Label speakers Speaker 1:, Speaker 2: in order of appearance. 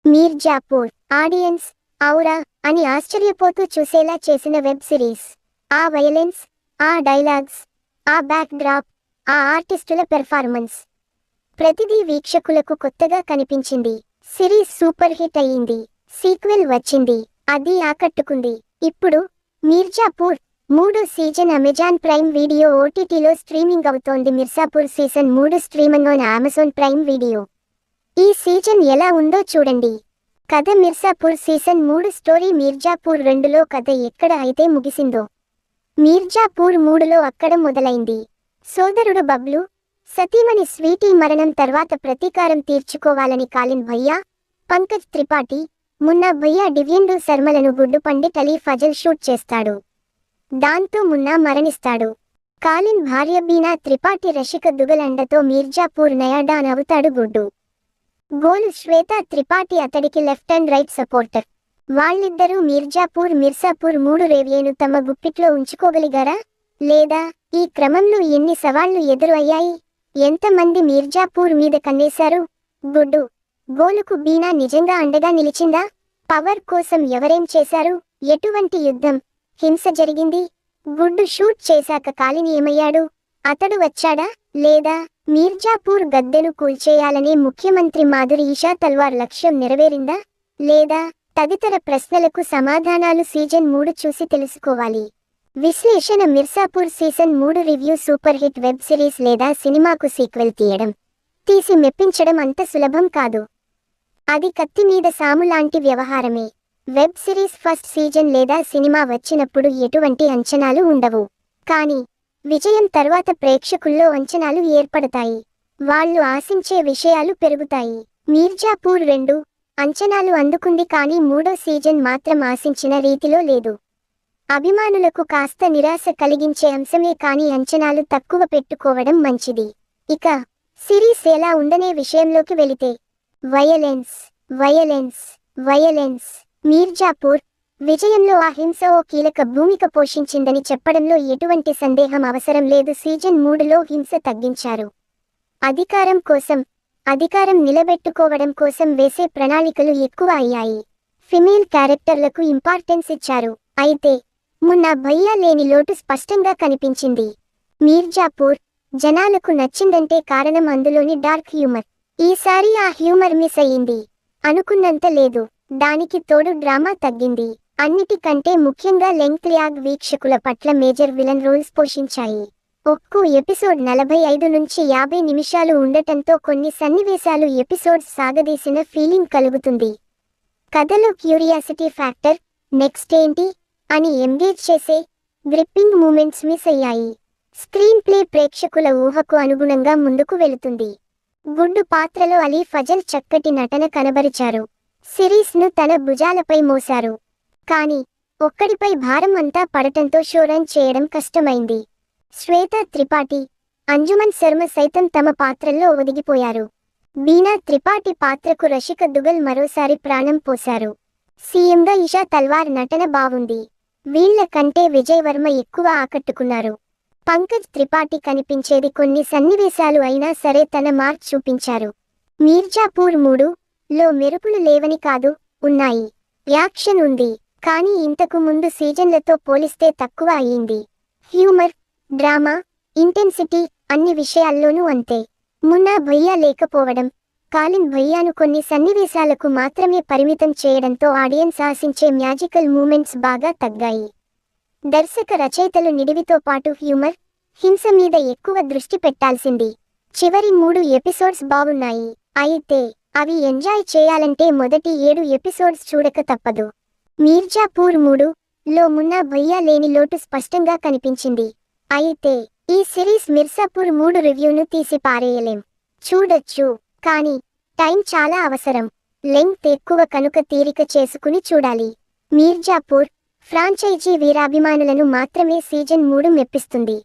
Speaker 1: Mirzapur audience ఔరా అని ఆశ్చర్యపోతూ చూసేలా చేసిన వెబ్ సిరీస్. ఆ వయలెన్స్, ఆ డైలాగ్స్, ఆ బ్యాక్ డ్రాప్, ఆ ఆర్టిస్టుల పెర్ఫార్మెన్స్, ప్రతిదీ వీక్షకులకు కొత్తగా కనిపించింది. సిరీస్ సూపర్ హిట్ అయ్యింది. సీక్వెల్ వచ్చింది, అది ఆకట్టుకుంది. ఇప్పుడు Mirzapur 3 season Amazon prime video ఓటీటీలో స్ట్రీమింగ్ అవుతోంది. Mirzapur season 3 streaming on Amazon prime video. ఈ సీజన్ ఎలా ఉందో చూడండి. కథ మిర్జాపూర్ సీజన్ 3 స్టోరీ మీర్జాపూర్ 2లో కథ ఎక్కడ అయితే ముగిసిందో, మీర్జాపూర్ 3లో అక్కడ మొదలైంది. సోదరుడు బబ్లు, సతీమణి స్వీటీ మరణం తర్వాత ప్రతీకారం తీర్చుకోవాలని కాలిన్ భయ్యా, పంకజ్ త్రిపాఠి, మున్నా భయ్యా డివ్యండు శర్మలను గుడ్డు పండిట్ అలీ ఫజల్ షూట్ చేస్తాడు. దాంతో మున్నా మరణిస్తాడు. కాలిన్ భార్య బీనా త్రిపాఠి రషిక దుగల్ అండతో మీర్జాపూర్ నయాడాన్ అవుతాడు గుడ్డు. గోలు శ్వేతా త్రిపాఠి అతడికి లెఫ్ట్ అండ్ రైట్ సపోర్టర్. వాళ్ళిద్దరూ మీర్జాపూర్ 3 రేవ్యేను తమ గుప్పిట్లో ఉంచుకోగలిగారా లేదా? ఈ క్రమంలో ఎన్ని సవాళ్లు ఎదురు అయ్యాయి? ఎంతమంది మీర్జాపూర్ మీద కన్నేశారు? గుడ్డు, గోలుకు బీనా నిజంగా అండగా నిలిచిందా? పవర్ కోసం ఎవరేం చేశారు? ఎటువంటి యుద్ధం, హింస జరిగింది? గుడ్డు షూట్ చేశాక కాలిన్ ఏమయ్యాడు? అతడు వచ్చాడా లేదా? మీర్జాపూర్ గద్దెను కూల్చేయాలనే ముఖ్యమంత్రి మాధురి ఇషా తల్వార్ లక్ష్యం నెరవేరిందా లేదా? తదితర ప్రశ్నలకు సమాధానాలు సీజన్ 3 చూసి తెలుసుకోవాలి. విశ్లేషణ Mirzapur season 3 review super hit web series లేదా సినిమాకు సీక్వెల్ తీసి మెప్పించడం అంత సులభం కాదు. అది కత్తి మీద సాము లాంటి వ్యవహారమే. వెబ్ సిరీస్ ఫస్ట్ సీజన్ లేదా సినిమా వచ్చినప్పుడు ఎటువంటి అంచనాలు ఉండవు. కానీ విజయం తర్వాత ప్రేక్షకుల్లో అంచనాలు ఏర్పడతాయి. వాళ్ళు ఆశించే విషయాలు పెరుగుతాయి. మీర్జాపూర్ 2 అంచనాలు అందుకుంది, కానీ 3వ సీజన్ మాత్రం ఆశించిన రీతిలో లేదు. అభిమానులకు కాస్త నిరాశ కలిగించే అంశమే, కానీ అంచనాలు తక్కువ పెట్టుకోవడం మంచిది. ఇక సిరీస్ ఎలా ఉందనే విషయంలోకి వెళితే, వయలెన్స్ మీర్జాపూర్ విజయంలో ఆ హింస ఓ కీలక భూమిక పోషించిందని చెప్పడంలో ఎటువంటి సందేహం అవసరం లేదు. సీజన్ 3లో హింస తగ్గించారు. అధికారం నిలబెట్టుకోవడం కోసం వేసే ప్రణాళికలు ఎక్కువ అయ్యాయి. ఫిమేల్ క్యారెక్టర్లకు ఇంపార్టెన్స్ ఇచ్చారు. అయితే మున్నా భయ్యా లేని లోటు స్పష్టంగా కనిపించింది. మీర్జాపూర్ జనాలకు నచ్చిందంటే కారణం అందులోని డార్క్ హ్యూమర్. ఈసారి ఆ హ్యూమర్ మిస్ అయ్యింది. అనుకున్నంత లేదు. దానికి తోడు డ్రామా తగ్గింది. అన్నిటికంటే ముఖ్యంగా లెంగ్త్ ల్యాగ్ వీక్షకుల పట్ల మేజర్ విలన్ రోల్స్ పోషించాయి. ఒక్కో ఎపిసోడ్ 45 నుంచి 50 నిమిషాలు ఉండటంతో కొన్ని సన్నివేశాలు ఎపిసోడ్స్ సాగదీసిన ఫీలింగ్ కలుగుతుంది. కథలో క్యూరియాసిటీ ఫ్యాక్టర్, నెక్స్ట్ ఏంటి అని ఎంగేజ్ చేసే గ్రిప్పింగ్ మూమెంట్స్ మిస్ అయ్యాయి. స్క్రీన్ ప్లే ప్రేక్షకుల ఊహకు అనుగుణంగా ముందుకు వెళుతుంది. గుడ్డు పాత్రలో అలీ ఫజల్ చక్కటి నటన కనబరిచారు. సిరీస్ను తన భుజాలపై మోశారు. కానీ ఒక్కడిపై భారం అంతా పడటంతో షో రన్ చేయడం కష్టమైంది. శ్వేతా త్రిపాఠి, అంజుమన్ శర్మ సైతం తమ పాత్రల్లో ఒదిగిపోయారు. బీనా త్రిపాఠి పాత్రకు రషిక దుగల్ మరోసారి ప్రాణం పోశారు. సీఎంగా ఇషా తల్వార్ నటన బావుంది. వీళ్ల కంటే విజయ్ వర్మ ఎక్కువ ఆకట్టుకున్నారు. పంకజ్ త్రిపాఠి కనిపించేది కొన్ని సన్నివేశాలు అయినా సరే తన మార్క్ చూపించారు. మీర్జాపూర్ 3లో మెరుపులు లేవని కాదు, ఉన్నాయి. యాక్షన్ ఉంది, కానీ ఇంతకు ముందు సీజన్లతో పోలిస్తే తక్కువ అయ్యింది. హ్యూమర్, డ్రామా, ఇంటెన్సిటీ అన్ని విషయాల్లోనూ అంతే. మున్నా భయ్యా లేకపోవడం, కాలిన్ భయ్యాను కొన్ని సన్నివేశాలకు మాత్రమే పరిమితం చేయడంతో ఆడియన్స్ ఆశించే మ్యాజికల్ మూమెంట్స్ బాగా తగ్గాయి. దర్శక రచయితలు నిడివితో పాటు హ్యూమర్, హింస మీద ఎక్కువ దృష్టి పెట్టాల్సింది. చివరి 3 ఎపిసోడ్స్ బావున్నాయి. అయితే అవి ఎంజాయ్ చేయాలంటే మొదటి 7 ఎపిసోడ్స్ చూడక తప్పదు. మీర్జాపూర్ 3లో మున్నా భయ్యా లేని లోటు స్పష్టంగా కనిపించింది. అయితే ఈ సిరీస్ మిర్జాపూర్ 3 రివ్యూను తీసి పారేయలేం. చూడొచ్చు, కానీ టైం చాలా అవసరం. లెంగ్త్ ఎక్కువ కనుక తీరిక చేసుకుని చూడాలి. మీర్జాపూర్ ఫ్రాంచైజీ వీరాభిమానులను మాత్రమే సీజన్ 3 మెప్పిస్తుంది.